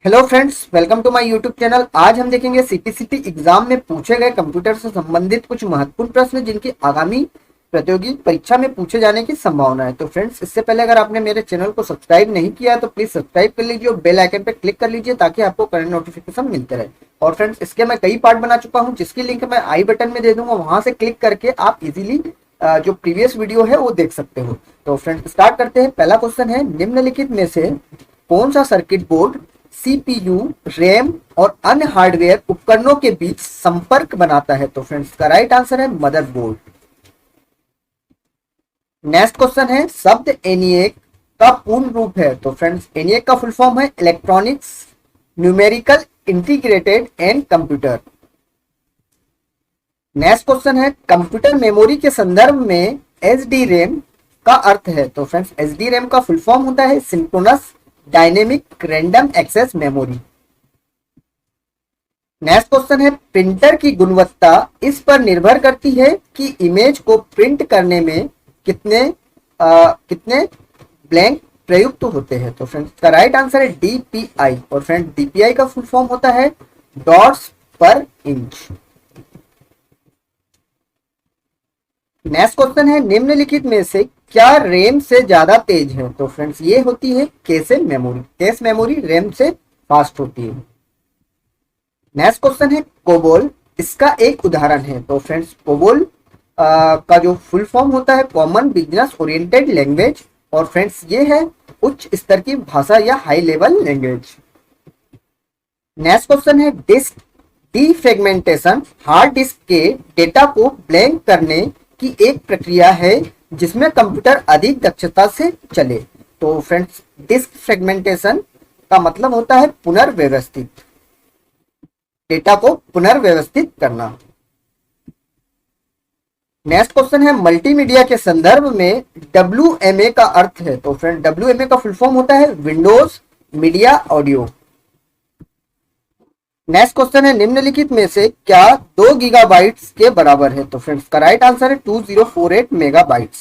Hello friends, welcome to my YouTube channel. आज हम देखेंगे सीपीसीटी एग्जाम में पूछे गए कंप्यूटर से संबंधित कुछ महत्वपूर्ण प्रश्न जिनकी आगामी प्रतियोगी परीक्षा में पूछे जाने की संभावना है। तो फ्रेंड्स, इससे पहले अगर आपने मेरे चैनल को सब्सक्राइब नहीं किया है तो प्लीज सब्सक्राइब कर लीजिए और बेल आइकन पर क्लिक कर लीजिए ताकि आपको करंट नोटिफिकेशन मिलते रहे। और फ्रेंड्स, इसके मैं कई पार्ट बना चुका हूँ जिसकी लिंक मैं आई बटन में दे दूंगा, वहां से क्लिक करके आप इजीली जो प्रीवियस वीडियो है वो देख सकते हो। तो फ्रेंड्स, स्टार्ट करते हैं। पहला क्वेश्चन है, निम्नलिखित में से कौन सा सर्किट बोर्ड सीपीयू, रैम और अन्य हार्डवेयर उपकरणों के बीच संपर्क बनाता है? तो फ्रेंड्स, इसका राइट आंसर है मदरबोर्ड। नेक्स्ट क्वेश्चन है, शब्द एनिएक का पूर्ण रूप है? तो फ्रेंड्स, एनिएक का फुल फॉर्म है electronics numerical integrated and computer. Next question है, कंप्यूटर मेमोरी के संदर्भ में एसडी रैम का अर्थ है? तो फ्रेंड्स, एसडी रैम का फुल फॉर्म होता है synchronous dynamic random access memory. Next question है, प्रिंटर की गुणवत्ता इस पर निर्भर करती है कि इमेज को प्रिंट करने में कितने ब्लैंक प्रयुक्त होते हैं? तो फ्रेंड्स, का राइट आंसर है डीपीआई। और फ्रेंड्स, डीपीआई का फुल फॉर्म होता है डॉट्स पर इंच। नेक्स्ट क्वेश्चन है, निम्नलिखित में से क्या रैम से ज्यादा तेज है? तो फ्रेंड्स, ये होती है cache memory. Cache memory RAM से फास्ट होती है। नेक्स्ट क्वेश्चन है, कोबोल इसका एक उदाहरण है? तो फ्रेंड्स, कोबोल का जो फुल फॉर्म होता है कॉमन बिजनेस ओरिएंटेड लैंग्वेज। और फ्रेंड्स, ये है उच्च स्तर की भाषा या high level language. Next question है, डिस्क डीफ्रेगमेंटेशन हार्ड डिस्क के डेटा को ब्लैंक करने की एक प्रक्रिया है जिसमें कंप्यूटर अधिक दक्षता से चले। तो फ्रेंड्स, डिस्क फ्रेगमेंटेशन का मतलब होता है पुनर्व्यवस्थित, डेटा को पुनर्व्यवस्थित करना। नेक्स्ट क्वेश्चन है, मल्टीमीडिया के संदर्भ में डब्ल्यूएमए का अर्थ है? तो फ्रेंड, डब्ल्यूएमए का फुल फॉर्म होता है Windows media audio. Next question है, निम्नलिखित में से क्या 2 गीगाबाइट्स के बराबर है? तो फ्रेंड्स, का राइट आंसर है 2048 मेगाबाइट्स।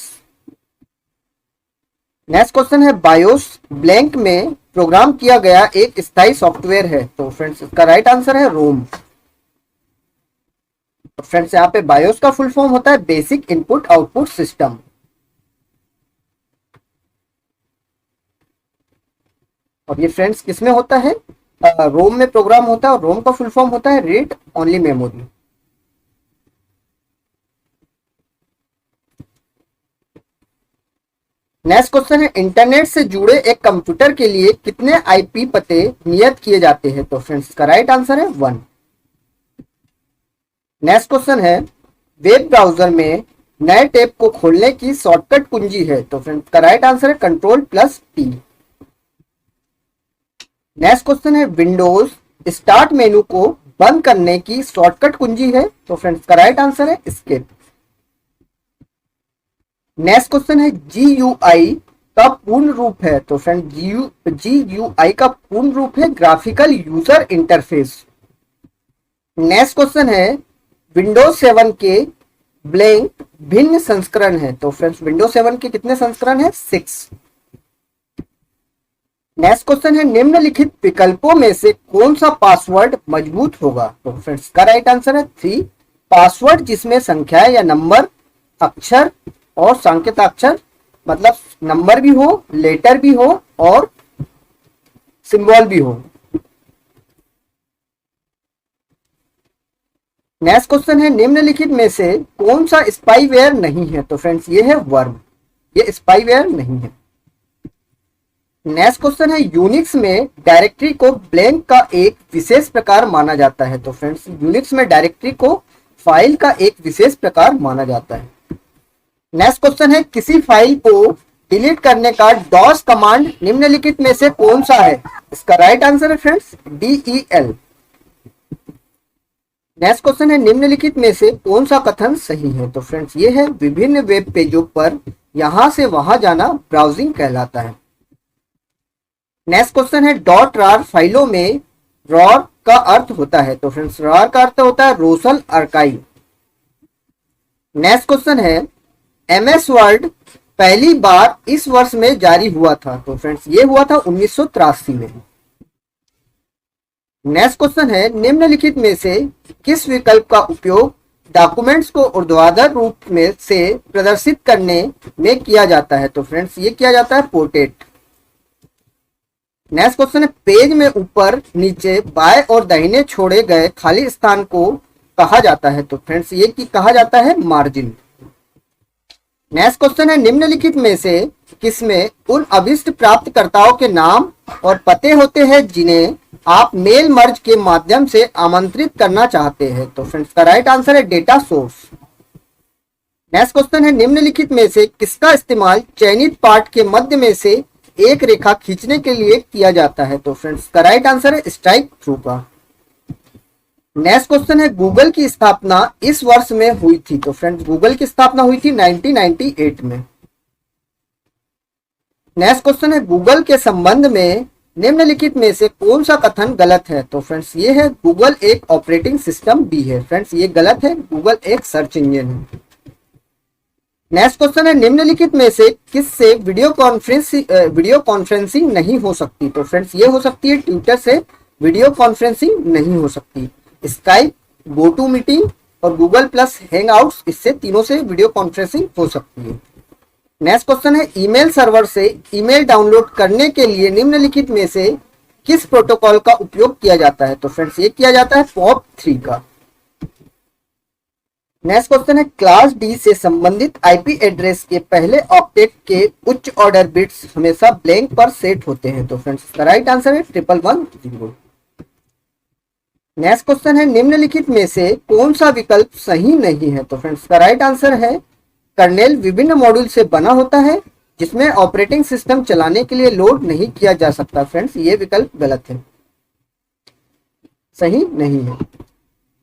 नेक्स्ट क्वेश्चन है, बायोस ब्लैंक में प्रोग्राम किया गया एक स्थायी सॉफ्टवेयर है? तो फ्रेंड्स, इसका राइट आंसर है रोम। फ्रेंड्स, यहाँ पे बायोस का फुल फॉर्म होता है बेसिक इनपुट आउटपुट सिस्टम। और ये फ्रेंड्स किसमें होता है? रोम में प्रोग्राम होता है और रोम का फुल फॉर्म होता है read only memory. Next question है, इंटरनेट से जुड़े एक कंप्यूटर के लिए कितने आईपी पते नियत किए जाते हैं? तो फ्रेंड्स, का राइट आंसर है 1। नेक्स्ट क्वेश्चन है, वेब ब्राउजर में नए टैब को खोलने की शॉर्टकट कुंजी है? तो फ्रेंड्स, का राइट आंसर है Ctrl+T। नेक्स्ट क्वेश्चन है, विंडोज स्टार्ट मेनू को बंद करने की शॉर्टकट कुंजी है? तो फ्रेंड्स, का राइट आंसर है एस्केप। नेक्स्ट क्वेश्चन है, GUI का पूर्ण रूप है? तो फ्रेंड, GUI का पूर्ण रूप है graphical user interface. Next question है, विंडोज 7 के ब्लैंक भिन्न संस्करण है? तो फ्रेंड्स, विंडोज 7 के कितने संस्करण है? 6। नेक्स्ट क्वेश्चन है, निम्नलिखित विकल्पों में से कौन सा पासवर्ड मजबूत होगा? तो फ्रेंड्स, का राइट आंसर है 3। पासवर्ड जिसमें संख्या या नंबर, अक्षर और सांकेताक्षर, मतलब नंबर भी हो, लेटर भी हो और सिंबल भी हो। नेक्स्ट क्वेश्चन है, निम्नलिखित में से कौन सा स्पाईवेयर नहीं है? तो फ्रेंड्स, ये है वर्म, ये स्पाईवेयर नहीं है। नेक्स्ट क्वेश्चन है, यूनिक्स में डायरेक्टरी को ब्लैंक का एक विशेष प्रकार माना जाता है? तो फ्रेंड्स, यूनिक्स में डायरेक्टरी को फाइल का एक विशेष प्रकार माना जाता है। नेक्स्ट क्वेश्चन है, किसी फाइल को डिलीट करने का डॉस कमांड निम्नलिखित में से कौन सा है? इसका राइट आंसर है फ्रेंड्स DEL। नेक्स्ट क्वेश्चन है, निम्नलिखित में से कौन सा कथन सही है? तो फ्रेंड्स, ये है विभिन्न वेब पेजों पर यहां से वहां जाना ब्राउजिंग कहलाता है। नेक्स्ट क्वेश्चन है, .rar फाइलों में रॉर का अर्थ होता है? तो फ्रेंड्स, रॉर का अर्थ होता है रोसल आर्काइव। नेक्स्ट क्वेश्चन है, MS वर्ड पहली बार इस वर्ष में जारी हुआ था? तो फ्रेंड्स, ये हुआ था 1983 में। नेक्स्ट क्वेश्चन है निम्नलिखित में से किस विकल्प का उपयोग डॉक्यूमेंट्स को ऊर्ध्वाधर रूप में से प्रदर्शित करने में किया जाता है? तो फ्रेंड्स ये किया जाता है पोर्ट्रेट। नेक्स्ट क्वेश्चन है पेज में ऊपर नीचे बाएं और दाहिने छोड़े गए खाली स्थान को कहा जाता है? तो फ्रेंड्स ये की कहा जाता है मार्जिन। नेक्स्ट क्वेश्चन है निम्नलिखित में से किसमें उन अभिष्ट प्राप्तकर्ताओं के नाम और पते होते हैं जिन्हें आप मेल मर्ज के माध्यम से आमंत्रित करना चाहते हैं? तो फ्रेंड्स का राइट आंसर है डेटा सोर्स। नेक्स्ट क्वेश्चन है निम्नलिखित में से किसका इस्तेमाल चयनित पार्ट के मध्य में से एक रेखा खींचने के लिए किया जाता है? तो फ्रेंड्स का राइट आंसर है स्ट्राइक थ्रू का। नेक्स्ट क्वेश्चन है गूगल की स्थापना इस वर्ष में हुई थी? तो फ्रेंड्स गूगल की स्थापना हुई थी 1998 में। नेक्स्ट क्वेश्चन है गूगल के संबंध में निम्नलिखित में से कौन सा कथन गलत है? तो फ्रेंड्स ये है गूगल एक ऑपरेटिंग सिस्टम भी है। फ्रेंड्स ये गलत है, गूगल एक सर्च इंजन है। नेक्स्ट क्वेश्चन है निम्नलिखित में से किससे वीडियो कॉन्फ्रेंसिंग नहीं हो सकती? तो फ्रेंड्स ये हो सकती है ट्विटर से वीडियो कॉन्फ्रेंसिंग नहीं हो सकती। स्काइप, गोटू मीटिंग और गूगल प्लस हैंगआउट्स, इससे तीनों से वीडियो कॉन्फ्रेंसिंग हो सकती है। नेक्स्ट क्वेश्चन है ईमेल सर्वर से ईमेल डाउनलोड करने के लिए निम्नलिखित में से किस प्रोटोकॉल का उपयोग किया जाता है? तो फ्रेंड्स ये किया जाता है POP3 का। नेक्स्ट क्वेश्चन है क्लास डी से संबंधित आईपी एड्रेस के पहले ऑक्टेट के उच्च ऑर्डर बिट्स हमेशा ब्लैंक पर सेट होते हैं? तो फ्रेंड्स इसका राइट आंसर है 1110। नेक्स्ट क्वेश्चन है निम्नलिखित में से कौन सा विकल्प सही नहीं है? तो फ्रेंड्स का राइट आंसर है कर्नेल विभिन्न मॉड्यूल से बना होता है जिसमें ऑपरेटिंग सिस्टम चलाने के लिए लोड नहीं किया जा सकता। फ्रेंड्स ये विकल्प गलत है, सही नहीं है।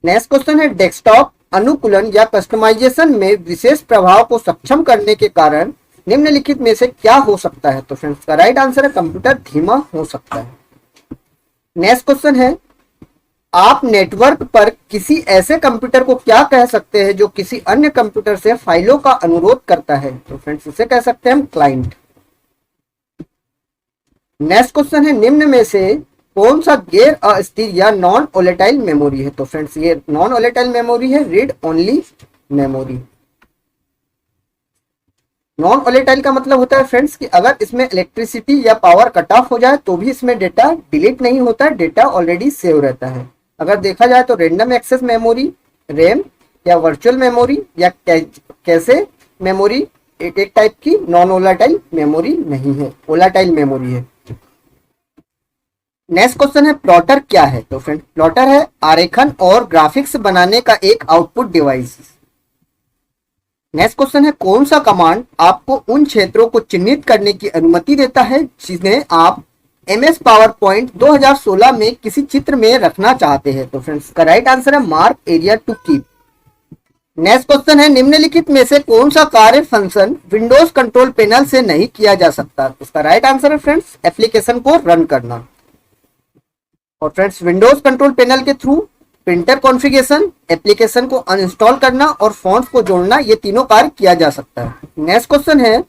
नेक्स्ट क्वेश्चन है डेस्कटॉप अनुकूलन या कस्टमाइजेशन में विशेष प्रभाव को सक्षम करने के कारण निम्नलिखित में से क्या हो सकता है? तो फ्रेंड्स का राइट आंसर है कंप्यूटर धीमा हो सकता है। नेक्स्ट क्वेश्चन है आप नेटवर्क पर किसी ऐसे कंप्यूटर को क्या कह सकते हैं जो किसी अन्य कंप्यूटर से फाइलों का अनुरोध करता है? तो फ्रेंड्स इसे कह सकते हैं हम क्लाइंट। नेक्स्ट क्वेश्चन है निम्न में से कौन सा गैर अस्थिर या नॉन वोलेटाइल मेमोरी है? तो फ्रेंड्स ये नॉन वोलेटाइल मेमोरी है, read only memory. Non volatile का मतलब होता है फ्रेंड्स कि अगर इसमें इलेक्ट्रिसिटी या पावर कट ऑफ हो जाए तो भी इसमें डेटा डिलीट नहीं होता, डेटा ऑलरेडी सेव रहता है। अगर देखा जाए तो रैंडम एक्सेस मेमोरी, रैम या वर्चुअल मेमोरी या कैसे मेमोरी एक टाइप की नॉन वोलेटाइल मेमोरी नहीं है, वोलेटाइल मेमोरी है। नेक्स्ट क्वेश्चन है प्लॉटर क्या है? तो फ्रेंड प्लॉटर है आरेखन और ग्राफिक्स बनाने का एक आउटपुट डिवाइस। नेक्स्ट क्वेश्चन है कौन सा कमांड आपको उन क्षेत्रों को चिन्हित करने की अनुमति देता है जिन्हें आप MS पावर पॉइंट 2016 में किसी चित्र में रखना चाहते हैं? तो फ्रेंड्स का राइट आंसर है mark area to keep. Next question है निम्नलिखित में से कौन सा कार्य फंक्शन विंडोज कंट्रोल पैनल से नहीं किया जा सकता? इसका राइट आंसर है फ्रेंड्स एप्लीकेशन को रन करना। और फ्रेंड्स विंडोज कंट्रोल पैनल के थ्रू प्रिंटर कॉन्फ़िगरेशन, एप्लीकेशन को अनइंस्टॉल करना और फॉन्ट्स को जोड़ना, ये तीनों कार्य किया जा सकता है। नेक्स्ट क्वेश्चन है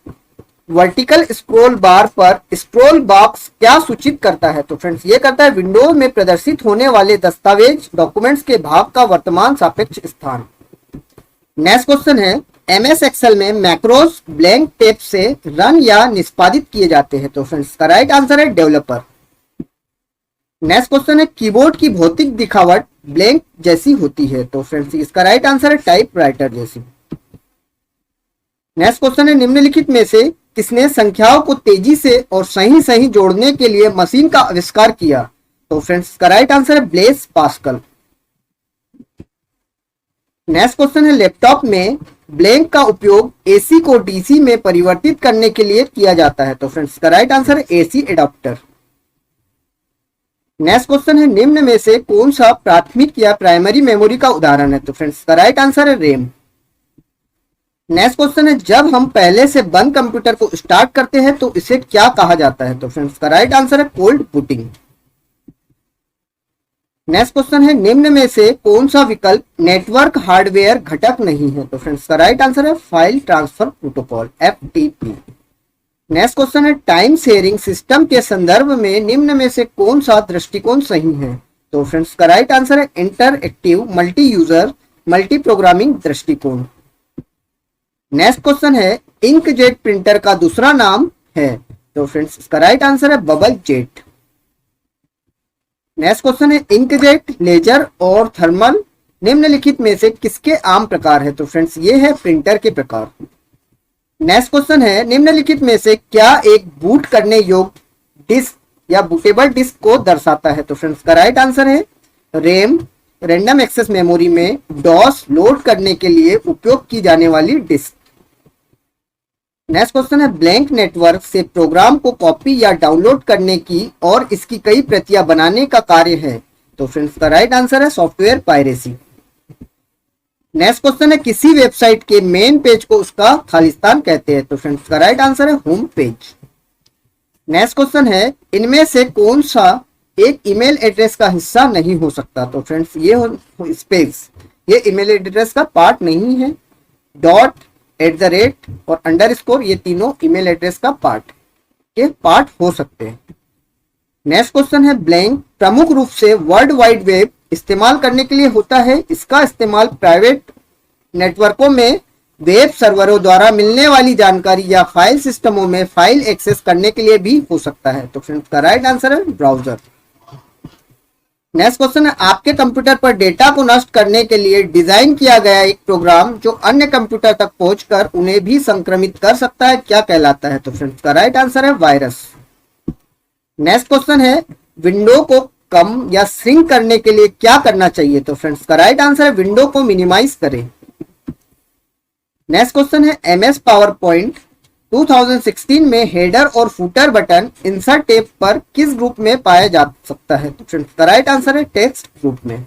वर्टिकल स्क्रॉल बार पर स्क्रॉल बॉक्स क्या सूचित करता है? तो फ्रेंड्स ये करता है विंडोज में प्रदर्शित होने वाले दस्तावेज डॉक्यूमेंट्स के भाग का वर्तमान सापेक्ष स्थान। नेक्स्ट क्वेश्चन है MS एक्सेल में मैक्रोस ब्लैंक टेप से रन या निष्पादित किए जाते हैं? तो फ्रेंड्स का राइट आंसर है डेवलपर। नेक्स्ट क्वेश्चन है कीबोर्ड की भौतिक दिखावट ब्लैंक जैसी होती है? तो फ्रेंड्स इसका राइट आंसर है टाइपराइटर जैसी। नेक्स्ट क्वेश्चन है निम्नलिखित में से किसने संख्याओं को तेजी से और सही जोड़ने के लिए मशीन का आविष्कार किया? तो फ्रेंड्स इसका राइट आंसर है ब्लेस पास्कल। नेक्स्ट क्वेश्चन है लैपटॉप में ब्लैंक का उपयोग AC को DC में परिवर्तित करने के लिए किया जाता है? तो फ्रेंड्स इसका राइट आंसर है AC एडाप्टर। नेक्स्ट क्वेश्चन है निम्न में से कौन सा प्राथमिक या प्राइमरी मेमोरी का उदाहरण है? तो फ्रेंड्स इसका राइट आंसर है रैम। नेक्स्ट क्वेश्चन है जब हम पहले से बंद कंप्यूटर को स्टार्ट करते हैं तो इसे क्या कहा जाता है? तो फ्रेंड्स इसका राइट आंसर है कोल्ड बूटिंग। नेक्स्ट क्वेश्चन है निम्न में से कौन सा विकल्प नेटवर्क हार्डवेयर घटक नहीं है? तो फ्रेंड्स इसका राइट आंसर है file transfer protocol FTP। Next question है टाइम शेयरिंग सिस्टम के संदर्भ में निम्न में से कौन सा दृष्टिकोण सही है? तो फ्रेंड्स का राइट आंसर है interactive multi user multi programming दृष्टिकोण। नेक्स्ट क्वेश्चन है इंकजेट प्रिंटर का दूसरा नाम है, तो फ्रेंड्स इसका राइट आंसर है बबल जेट। नेक्स्ट क्वेश्चन है इंकजेट लेजर और थर्मल निम्नलिखित में से किसके आम प्रकार है, तो फ्रेंड्स ये है प्रिंटर के प्रकार। नेक्स्ट क्वेश्चन है निम्नलिखित में से क्या एक बूट करने योग्य डिस्क या बूटेबल डिस्क को दर्शाता है, तो फ्रेंड्स का राइट आंसर है रैम रैंडम एक्सेस मेमोरी में डॉस लोड करने के लिए उपयोग की जाने वाली डिस्क। नेक्स्ट क्वेश्चन है ब्लैंक नेटवर्क से प्रोग्राम को कॉपी या डाउनलोड करने की और इसकी कई प्रतियां बनाने का कार्य है, तो फ्रेंड्स का राइट आंसर है सॉफ्टवेयर पायरेसी। नेक्स्ट क्वेश्चन है किसी वेबसाइट के मेन पेज को उसका खालिस्तान कहते हैं, तो फ्रेंड्स का राइट आंसर है होम पेज। नेक्स्ट क्वेश्चन है इनमें से कौन सा एक ईमेल एड्रेस का हिस्सा नहीं हो सकता, तो फ्रेंड्स ये स्पेस ये ईमेल एड्रेस का पार्ट नहीं है। डॉट @ और अंडरस्कोर ये तीनों ईमेल एड्रेस का पार्ट हो सकते हैं। नेक्स्ट क्वेश्चन है ब्लैंक प्रमुख रूप से वर्ल्ड वाइड वेब इस्तेमाल करने के लिए होता है, इसका इस्तेमाल प्राइवेट नेटवर्कों में वेब सर्वरों द्वारा मिलने वाली जानकारी या फाइल सिस्टमों में फाइल एक्सेस करने के लिए भी हो सकता है, तो फ्रेंड्स का राइट आंसर है ब्राउजर। नेक्स्ट क्वेश्चन है आपके कंप्यूटर पर डेटा को नष्ट करने के लिए डिजाइन किया गया एक प्रोग्राम जो अन्य कंप्यूटर तक पहुंचकर उन्हें भी संक्रमित कर सकता है क्या कहलाता है, तो फ्रेंड्स का राइट आंसर है वायरस। नेक्स्ट क्वेश्चन है विंडो को कम या श्रिंक करने के लिए क्या करना चाहिए, तो फ्रेंड्स का राइट आंसर है विंडो को मिनिमाइज करें। नेक्स्ट क्वेश्चन है एमएस पावर पॉइंट 2016 में हेडर और फुटर बटन इंसर्ट टैब पर किस ग्रुप में पाया जा सकता है, तो फ्रेंड्स का राइट आंसर है टेक्स्ट ग्रुप में।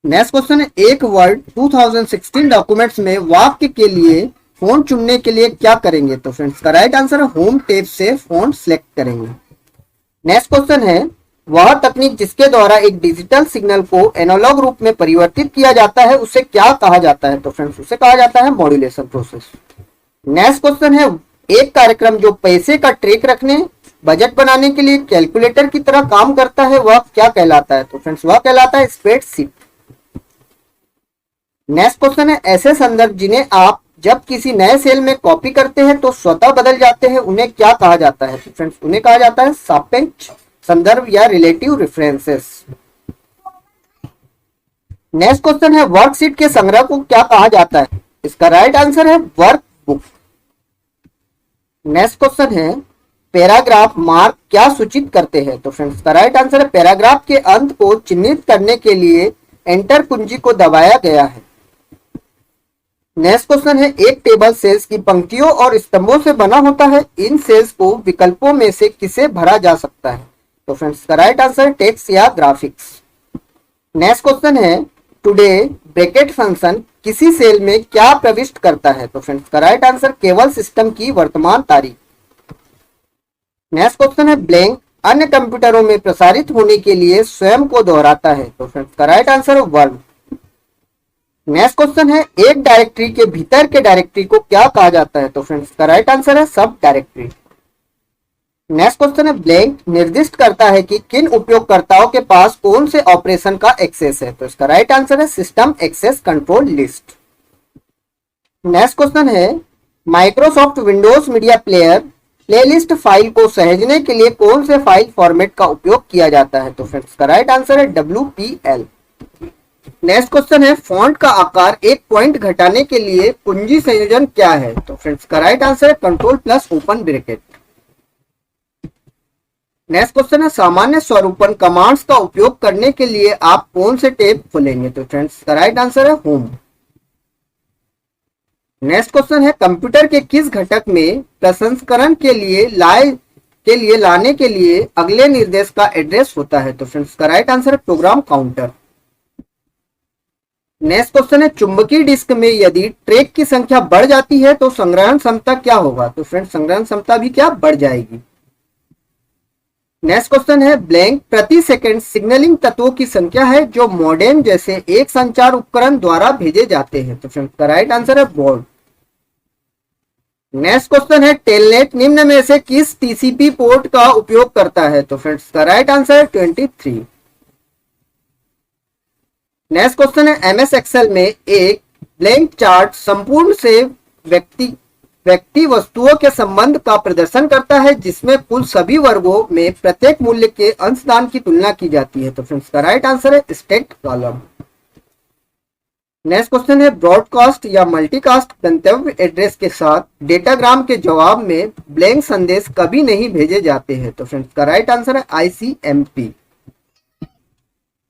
नेक्स्ट क्वेश्चन है एक वर्ड 2016 डॉक्यूमेंट्स में वाक्य के लिए फॉन्ट चुनने के लिए क्या करेंगे, तो फ्रेंड्स का राइट आंसर है होम टैब से फॉन्ट सिलेक्ट करेंगे। नेक्स्ट क्वेश्चन है वह तकनीक जिसके द्वारा एक डिजिटल सिग्नल को एनालॉग रूप में परिवर्तित किया जाता है उसे क्या कहा जाता है, तो फ्रेंड्स उसे कहा जाता है मॉड्यूलेशन प्रोसेस। नेक्स्ट क्वेश्चन है एक कार्यक्रम जो पैसे का ट्रैक रखने बजट बनाने के लिए कैलकुलेटर की तरह काम करता है वह क्या कहलाता है, तो फ्रेंड्स वह कहलाता है स्प्रेडशीट। नेक्स्ट क्वेश्चन है ऐसे संदर्भ जिन्हें आप जब किसी नए सेल में कॉपी करते हैं तो स्वतः बदल जाते हैं उन्हें क्या कहा जाता है, तो फ्रेंड्स उन्हें कहा जाता है सापेक्ष संदर्भ या रिलेटिव रेफरेंसेस। नेक्स्ट क्वेश्चन है वर्कशीट के संग्रह को क्या कहा जाता है, इसका राइट आंसर है वर्कबुक। नेक्स्ट क्वेश्चन है पैराग्राफ मार्क क्या सूचित करते हैं, तो फ्रेंड्स का राइट आंसर है पैराग्राफ के अंत को चिन्हित करने के लिए एंटर कुंजी को दबाया गया है। नेक्स्ट क्वेश्चन है एक टेबल सेल्स की पंक्तियों और स्तंभों से बना होता है, इन सेल्स को विकल्पों में से किसे भरा जा सकता है, तो फ्रेंड्स का राइट आंसर टेक्स्ट या ग्राफिक्स। नेक्स्ट क्वेश्चन है टुडे ब्रैकेट फंक्शन किसी सेल में क्या प्रविष्ट करता है, तो फ्रेंड्स का राइट आंसर केवल सिस्टम की वर्तमान तारीख। नेक्स्ट क्वेश्चन है ब्लैंक अन्य कंप्यूटरों में प्रसारित होने के लिए स्वयं को दोहराता है, तो फ्रेंड्स का राइट आंसर है वर्ड। नेक्स्ट क्वेश्चन है एक डायरेक्टरी के भीतर के डायरेक्टरी को क्या कहा जाता है, तो फ्रेंड्स का राइट आंसर है सब डायरेक्टरी। नेक्स्ट क्वेश्चन है ब्लैंक निर्दिष्ट करता है कि किन उपयोगकर्ताओं के पास कौन से ऑपरेशन का एक्सेस है, तो इसका राइट आंसर है system access control list. Next question है Microsoft Windows media player playlist file को सहेजने के लिए कौन से फाइल फॉर्मेट का उपयोग किया जाता है, तो फ्रेंड्स का राइट आंसर है WPL। नेक्स्ट क्वेश्चन है फॉन्ट का आकार एक पॉइंट घटाने के लिए कुंजी संयोजन क्या है, तो फ्रेंड्स का राइट आंसर है control plus open bracket. Next question है सामान्य स्वरूपन कमांड्स का उपयोग करने के लिए आप कौन से टैब खोलेंगे, तो फ्रेंड्स का राइट आंसर है होम। नेक्स्ट क्वेश्चन है कंप्यूटर के किस घटक में प्रसंस्करण के लिए लाने के लिए अगले निर्देश का एड्रेस होता है, तो फ्रेंड्स का राइट आंसर है प्रोग्राम काउंटर। नेक्स्ट क्वेश्चन है चुंबकीय डिस्क में यदि ट्रैक की संख्या बढ़ जाती है तो संग्रहण क्षमता क्या होगा, तो फ्रेंड्स संग्रहण क्षमता भी क्या बढ़ जाएगी। नेक्स्ट क्वेश्चन है ब्लैंक प्रति सेकंड सिग्नलिंग तत्वों की संख्या है जो मॉडेम जैसे एक संचार उपकरण द्वारा भेजे जाते हैं, तो फ्रेंड्स का राइट आंसर है बॉर्ड। नेक्स्ट क्वेश्चन है टेलनेट निम्न में से किस टीसीपी पोर्ट का उपयोग करता है, तो फ्रेंड्स का राइट आंसर है 23। नेक्स्ट क्वेश्चन है एमएस एक्सेल में एक ब्लैंक चार्ट संपूर्ण से व्यक्ति वस्तुओं के संबंध का प्रदर्शन करता है जिसमें कुल सभी वर्गों में प्रत्येक मूल्य के अंशदान की तुलना की जाती है। तो फ्रेंड्स का राइट आंसर है स्टैक्ड कॉलम। नेक्स्ट क्वेश्चन है ब्रॉडकास्ट या मल्टीकास्ट गंतव्य एड्रेस के साथ डेटाग्राम के जवाब में ब्लैंक संदेश कभी नहीं भेजे जाते हैं। तो फ्रेंड्स का राइट आंसर है आईसीएमपी।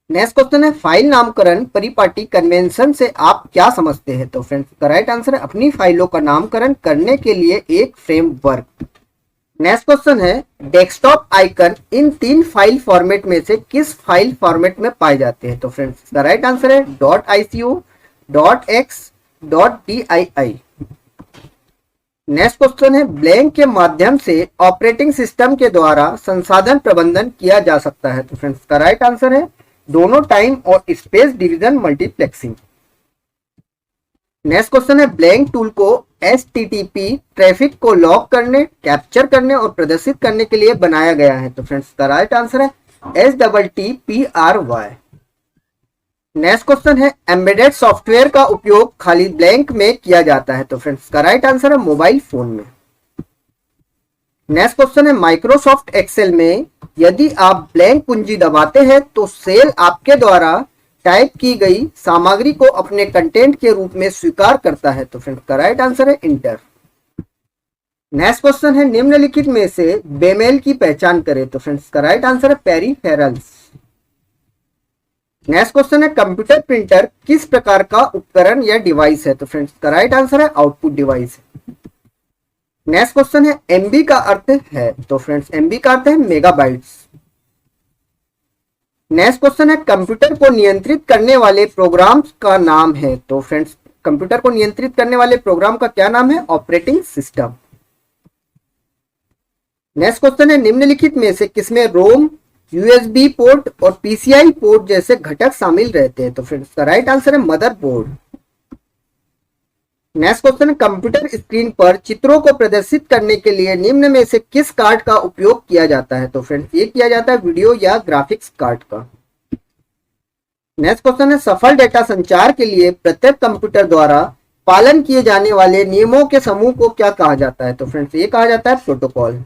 नेक्स्ट क्वेश्चन है फाइल नामकरण परिपाटी कन्वेंशन से आप क्या समझते हैं। तो फ्रेंड्स का राइट आंसर है अपनी फाइलों का नामकरण करने के लिए एक फ्रेमवर्क। नेक्स्ट क्वेश्चन है डेस्कटॉप आइकन इन 3 फाइल फॉर्मेट में से किस फाइल फॉर्मेट में पाए जाते हैं। तो फ्रेंड्स का राइट आंसर है .ico, .x, .dii। Next question है ब्लैंक के माध्यम से ऑपरेटिंग सिस्टम के द्वारा संसाधन प्रबंधन किया जा सकता है। तो फ्रेंड्स का राइट आंसर है दोनों टाइम और space division multiplexing. Next question है ब्लैंक टूल को HTTP ट्रैफिक को लॉग करने, कैप्चर करने और प्रदर्शित करने के लिए बनाया गया है। तो फ्रेंड्स का राइट आंसर है STTPRY। नेक्स्ट क्वेश्चन है एम्बेडेड सॉफ्टवेयर का उपयोग खाली ब्लैंक में किया जाता है। तो फ्रेंड्स का राइट आंसर है मोबाइल फोन में। नेक्स्ट क्वेश्चन है माइक्रोसॉफ्ट एक्सेल में यदि आप ब्लैंक कुंजी दबाते हैं तो सेल आपके द्वारा टाइप की गई सामग्री को अपने कंटेंट के रूप में स्वीकार करता है। तो फ्रेंड्स का राइट आंसर है इंटर। नेक्स्ट क्वेश्चन है निम्नलिखित में से बेमेल की पहचान करें। तो फ्रेंड्स का राइट आंसर है पेरिफेरल्स। नेक्स्ट क्वेश्चन है कंप्यूटर प्रिंटर किस प्रकार का उपकरण या डिवाइस है। तो फ्रेंड्स का राइट आंसर है आउटपुट डिवाइस। नेक्स्ट क्वेश्चन है एमबी का अर्थ है। तो फ्रेंड्स एमबी का अर्थ है मेगाबाइट्स। नेक्स्ट क्वेश्चन है कंप्यूटर को नियंत्रित करने वाले प्रोग्राम्स का नाम है। तो फ्रेंड्स कंप्यूटर को नियंत्रित करने वाले प्रोग्राम का क्या नाम है, ऑपरेटिंग सिस्टम। नेक्स्ट क्वेश्चन है निम्नलिखित में से किसमें रोम, यूएसबी पोर्ट और पीसीआई पोर्ट जैसे घटक शामिल रहते हैं। तो फ्रेंड्स का राइट आंसर है मदरबोर्ड। नेक्स्ट क्वेश्चन है कंप्यूटर स्क्रीन पर चित्रों को प्रदर्शित करने के लिए निम्न में से किस कार्ड का उपयोग किया जाता है। तो फ्रेंड्स ये किया जाता है वीडियो या ग्राफिक्स कार्ड का। नेक्स्ट क्वेश्चन है सफल डेटा संचार के लिए प्रत्येक कंप्यूटर द्वारा पालन किए जाने वाले नियमों के समूह को क्या कहा जाता है। तो फ्रेंड्स ये कहा जाता है प्रोटोकॉल।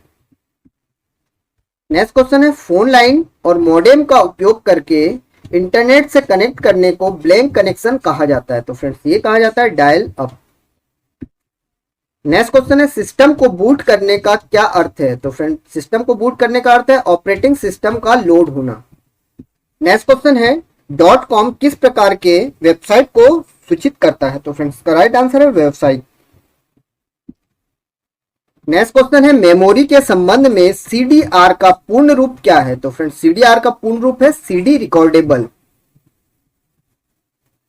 नेक्स्ट क्वेश्चन है फोन लाइन और मॉडेम का उपयोग करके इंटरनेट से कनेक्ट करने को ब्लैंक कनेक्शन कहा जाता है। तो फ्रेंड्स ये कहा जाता है डायल अप। नेक्स्ट क्वेश्चन है सिस्टम को बूट करने का क्या अर्थ है। तो फ्रेंड सिस्टम को बूट करने का अर्थ है ऑपरेटिंग सिस्टम का लोड होना। नेक्स्ट क्वेश्चन है .com किस प्रकार के वेबसाइट को सूचित करता है। तो फ्रेंड्स का राइट आंसर है वेबसाइट। नेक्स्ट क्वेश्चन है मेमोरी के संबंध में CDR का पूर्ण रूप क्या है। तो फ्रेंड्स CDR का पूर्ण रूप है CD रिकॉर्डेबल।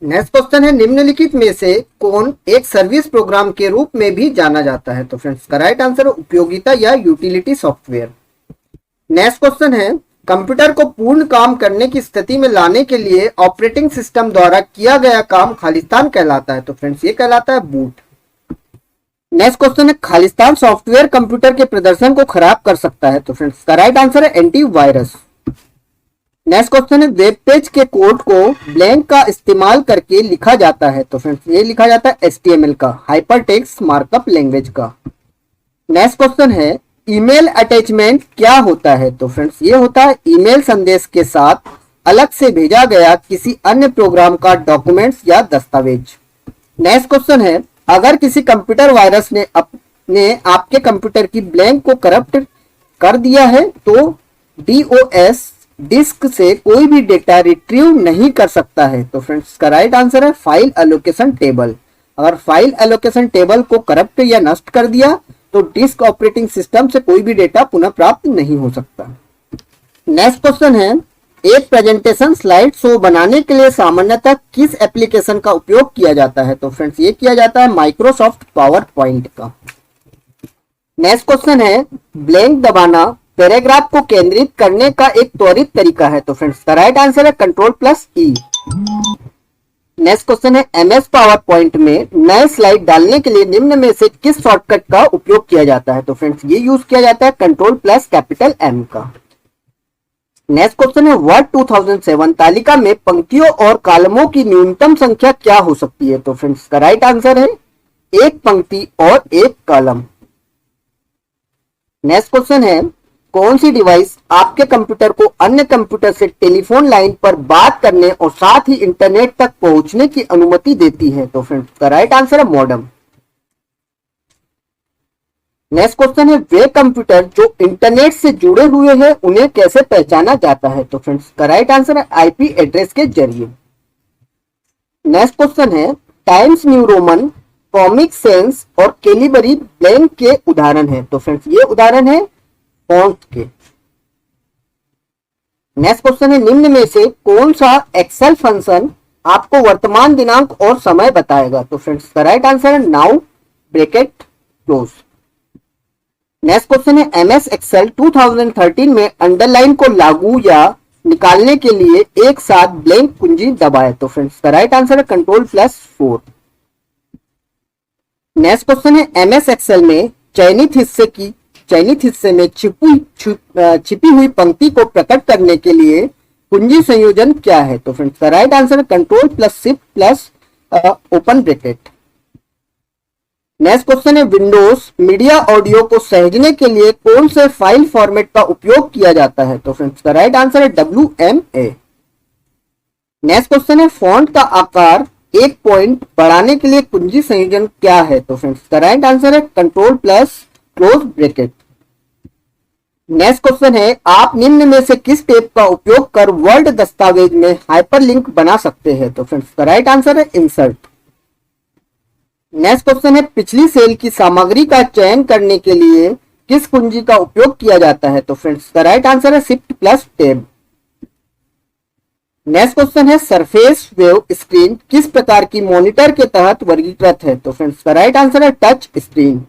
नेक्स्ट क्वेश्चन है निम्नलिखित में से कौन एक सर्विस प्रोग्राम के रूप में भी जाना जाता है। तो फ्रेंड्स का राइट आंसर है उपयोगिता या यूटिलिटी सॉफ्टवेयर। नेक्स्ट क्वेश्चन है कंप्यूटर को पूर्ण काम करने की स्थिति में लाने के लिए ऑपरेटिंग सिस्टम द्वारा किया गया काम खालिस्तान कहलाता है। तो फ्रेंड्स ये कहलाता है बूट। नेक्स्ट क्वेश्चन है खालिस्तान सॉफ्टवेयर कंप्यूटर के प्रदर्शन को खराब कर सकता है। तो फ्रेंड्स का राइट आंसर है एंटीवायरस। नेक्स्ट क्वेश्चन है वेब पेज के कोड को ब्लैंक का इस्तेमाल करके लिखा जाता है। तो फ्रेंड्स ये लिखा जाता है HTML का, हाइपरटेक्स्ट मार्कअप लैंग्वेज का। नेक्स्ट क्वेश्चन है ईमेल अटैचमेंट क्या होता है। तो फ्रेंड्स ये होता है ईमेल संदेश के साथ अलग से भेजा गया किसी अन्य प्रोग्राम का डॉक्यूमेंट्स या दस्तावेज। नेक्स्ट क्वेश्चन है अगर किसी कंप्यूटर वायरस ने आपके कंप्यूटर की ब्लैंक को करप्ट कर दिया है तो DOS डिस्क से कोई भी डेटा रिट्रीव नहीं कर सकता है। तो फ्रेंड्स का राइट आंसर है फाइल एलोकेशन टेबल। अगर फाइल एलोकेशन टेबल को करप्ट या नष्ट कर दिया तो डिस्क ऑपरेटिंग सिस्टम से कोई भी डेटा पुनः प्राप्त नहीं हो सकता। नेक्स्ट क्वेश्चन है एक प्रेजेंटेशन स्लाइड शो बनाने के लिए सामान्यतः किस एप्लीकेशन का उपयोग किया जाता है। तो फ्रेंड्स ये किया जाता है माइक्रोसॉफ्ट पावर पॉइंट का। नेक्स्ट क्वेश्चन है ब्लैंक दबाना पैराग्राफ को केंद्रित करने का एक त्वरित तरीका है। तो फ्रेंड्स का राइट आंसर है Ctrl+E। नेक्स्ट क्वेश्चन है MS पावर पॉइंट में नए स्लाइड डालने के लिए निम्न में से किस शॉर्टकट का उपयोग किया जाता है। तो फ्रेंड्स ये यूज किया जाता है Ctrl+M का। नेक्स्ट क्वेश्चन है वर्ड 2007 तालिका में पंक्तियों और कॉलमों की न्यूनतम संख्या क्या हो सकती है? तो फ्रेंड्स का राइट आंसर है एक पंक्ति और एक कॉलम। नेक्स्ट क्वेश्चन है कौन सी डिवाइस आपके कंप्यूटर को अन्य कंप्यूटर से टेलीफोन लाइन पर बात करने और साथ ही इंटरनेट तक पहुंचने की अनुमति देती है? तो फ्रेंड्स का राइट आंसर है मॉडेम। नेक्स्ट क्वेश्चन है वे कंप्यूटर जो इंटरनेट से जुड़े हुए हैं उन्हें कैसे पहचाना जाता है? तो फ्रेंड्स का राइट आंसर है आईपी एड्रेस के जरिए। नेक्स्ट क्वेश्चन है times new Roman, comic sense और कैलिबरी ब्लैंक के उदाहरण है? तो फ्रेंड्स ये उदाहरण है फॉन्ट के। नेक्स्ट क्वेश्चन है निम्न में से कौन सा एक्सेल फंक्शन आपको वर्तमान दिनांक और समय बताएगा? तो फ्रेंड्स का राइट आंसर है now bracket close. Next question है एमएस एक्सेल 2013 में अंडरलाइन को लागू या निकालने के लिए एक साथ ब्लैंक कुंजी दबाए? तो फ्रेंड्स का राइट आंसर है Ctrl+4। नेक्स्ट क्वेश्चन है एमएस एक्सेल में चयनित हिस्से में छिपी हुई पंक्ति को प्रकट करने के लिए कुंजी संयोजन क्या है? तो फ्रेंड्स का राइट आंसर है Ctrl+Shift+ open bracket. Next question है विंडोज मीडिया ऑडियो को सहेजने के लिए कौन से फाइल फॉर्मेट का उपयोग किया जाता है? तो फ्रेंड्स का राइट आंसर है WMA। नेक्स्ट क्वेश्चन है फॉन्ट का आकार एक पॉइंट बढ़ाने के लिए कुंजी संयोजन क्या है? तो फ्रेंड्स का राइट आंसर है Ctrl+क्लोज ब्रैकेट। नेक्स्ट क्वेश्चन है आप निम्न में से किस टेप का उपयोग कर वर्ड दस्तावेज में हाइपरलिंक बना सकते हैं? तो फ्रेंड्स का राइट आंसर है इंसर्ट। नेक्स्ट क्वेश्चन है पिछली सेल की सामग्री का चयन करने के लिए किस कुंजी का उपयोग किया जाता है? तो फ्रेंड्स का राइट आंसर है Shift+Tab। नेक्स्ट क्वेश्चन है सरफेस वेव स्क्रीन किस प्रकार की मॉनिटर के तहत वर्गीकृत है? तो फ्रेंड्स का राइट आंसर है टच स्क्रीन।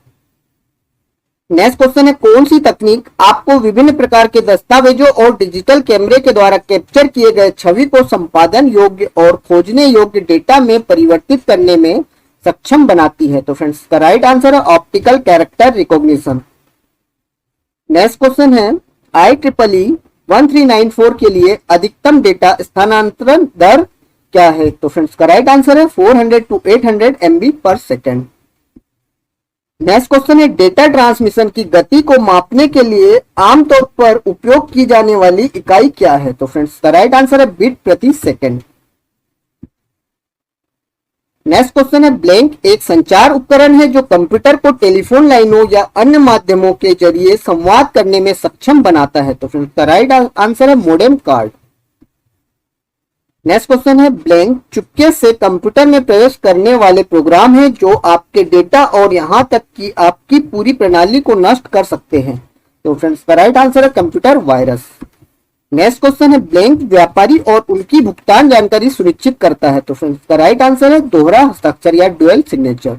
नेक्स्ट क्वेश्चन है कौन सी तकनीक आपको विभिन्न प्रकार के दस्तावेजों और डिजिटल कैमरे के द्वारा कैप्चर किए गए छवि को संपादन योग्य और खोजने योग्य डेटा में परिवर्तित करने में सक्षम बनाती है? तो फ्रेंड्स का राइट आंसर है optical character recognition. Next question है IEEE 1394 के लिए अधिकतम डेटा स्थानांतरण दर क्या है? तो फ्रेंड्स का राइट आंसर है 400 to 800 MB पर सेकेंड। नेक्स्ट क्वेश्चन है डेटा ट्रांसमिशन की गति को मापने के लिए आमतौर पर उपयोग की जाने वाली इकाई क्या है? तो फ्रेंड्स का राइट आंसर है बिट प्रति सेकेंड। नेक्स्ट क्वेश्चन है ब्लैंक एक संचार उपकरण है जो कंप्यूटर को टेलीफोन लाइनों या अन्य माध्यमों के जरिए संवाद करने में सक्षम बनाता है? तो फ्रेंड्स का राइट आंसर है मोडेम कार्ड। नेक्स्ट क्वेश्चन है ब्लैंक चुपके से कंप्यूटर में प्रवेश करने वाले प्रोग्राम है जो आपके डेटा और यहां तक कि आपकी पूरी प्रणाली को नष्ट कर सकते हैं? तो फ्रेंड्स का राइट आंसर है कंप्यूटर वायरस। नेक्स्ट क्वेश्चन है ब्लैंक व्यापारी और उनकी भुगतान जानकारी सुनिश्चित करता है? तो फ्रेंड्स का राइट आंसर है दोहरा हस्ताक्षर या डुअल सिग्नेचर।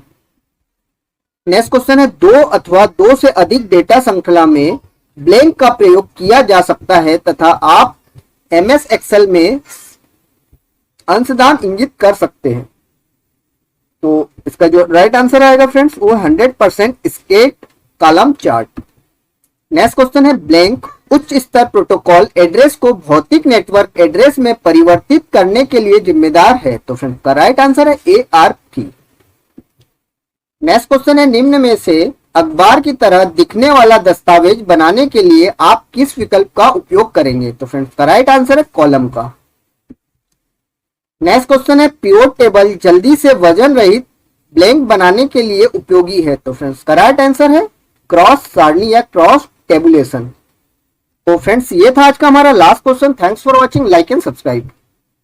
नेक्स्ट क्वेश्चन है दो अथवा दो से अधिक डेटा श्रृंखला में ब्लैंक का प्रयोग किया जा सकता है तथा आप एमएस एक्सेल में अंशदान इंगित कर सकते हैं? तो इसका जो राइट आंसर आएगा फ्रेंड्स वो 100% stacked column chart. Next question है ब्लैंक उच्च स्तर प्रोटोकॉल एड्रेस को भौतिक नेटवर्क एड्रेस में परिवर्तित करने के लिए जिम्मेदार है? तो फ्रेंड्स का राइट आंसर है ARP। नेक्स्ट क्वेश्चन है निम्न में से अखबार की तरह दिखने वाला दस्तावेज बनाने के लिए आप किस विकल्प का उपयोग करेंगे? तो फ्रेंड्स का राइट आंसर है कॉलम का। नेक्स्ट क्वेश्चन है पिवोट टेबल जल्दी से वजन रहित ब्लैंक बनाने के लिए उपयोगी है? तो फ्रेंड्स का राइट आंसर है क्रॉस सारणी या क्रॉस टेबुलेशन। तो फ्रेंड्स ये था आज का हमारा last question. Thanks for watching, like and subscribe.